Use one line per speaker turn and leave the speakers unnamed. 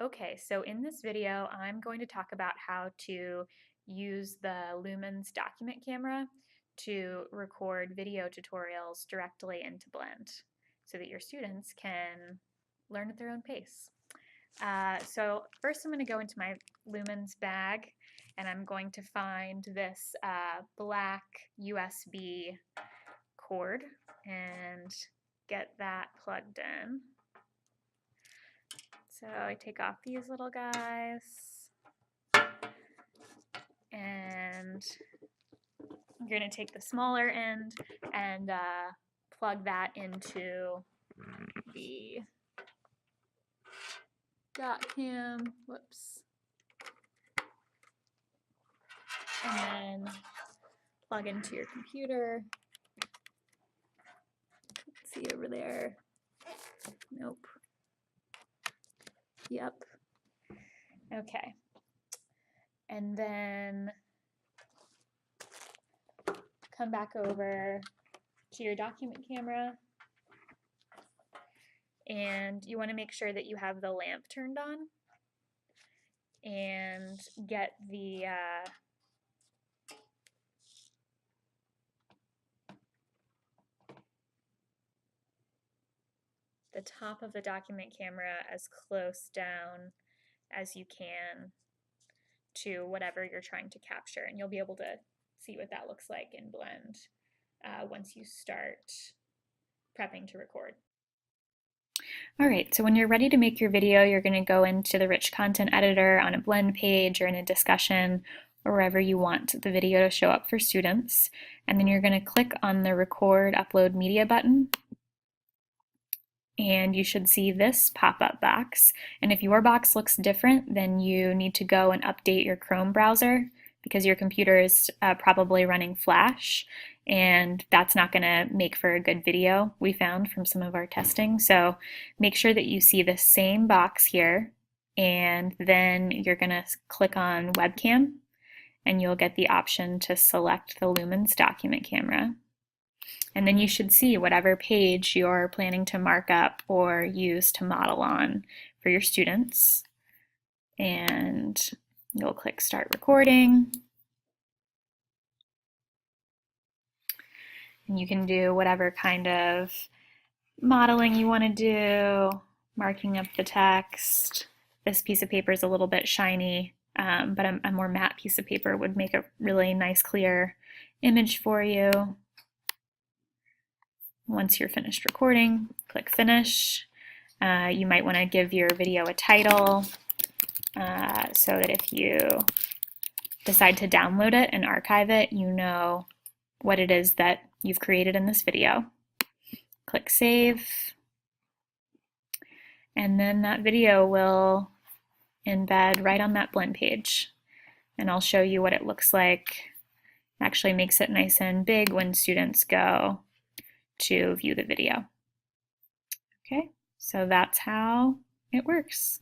Okay, so in this video, I'm going to talk about how to use the Lumens document camera to record video tutorials directly into Blend so that your students can learn at their own pace. So first I'm going to go into my Lumens bag and I'm going to find this black USB cord and get that plugged in. So I take off these little guys and I'm going to take the smaller end and plug that into the Doc Cam, whoops, and then plug into your computer. Let's see over there. Nope. Yep. Okay. And then come back over to your document camera and you want to make sure that you have the lamp turned on and get the top of the document camera as close down as you can to whatever you're trying to capture, and you'll be able to see what that looks like in Blend once you start prepping to record. All right, so when you're ready to make your video, you're going to go into the rich content editor on a Blend page or in a discussion or wherever you want the video to show up for students, and then you're going to click on the Record Upload Media button. And you should see this pop-up box. And if your box looks different, then you need to go and update your Chrome browser because your computer is probably running Flash, and that's not going to make for a good video, we found from some of our testing. So make sure that you see the same box here, and then you're going to click on Webcam, and you'll get the option to select the Lumens document camera. And then you should see whatever page you're planning to mark up or use to model on for your students. And you'll click Start Recording. And you can do whatever kind of modeling you want to do, marking up the text. This piece of paper is a little bit shiny, but a more matte piece of paper would make a really nice, clear image for you. Once you're finished recording, click Finish. You might want to give your video a title so that if you decide to download it and archive it, you know what it is that you've created in this video. Click Save, and then that video will embed right on that Blend page. And I'll show you what it looks like. It actually makes it nice and big when students go to view the video. Okay, so that's how it works.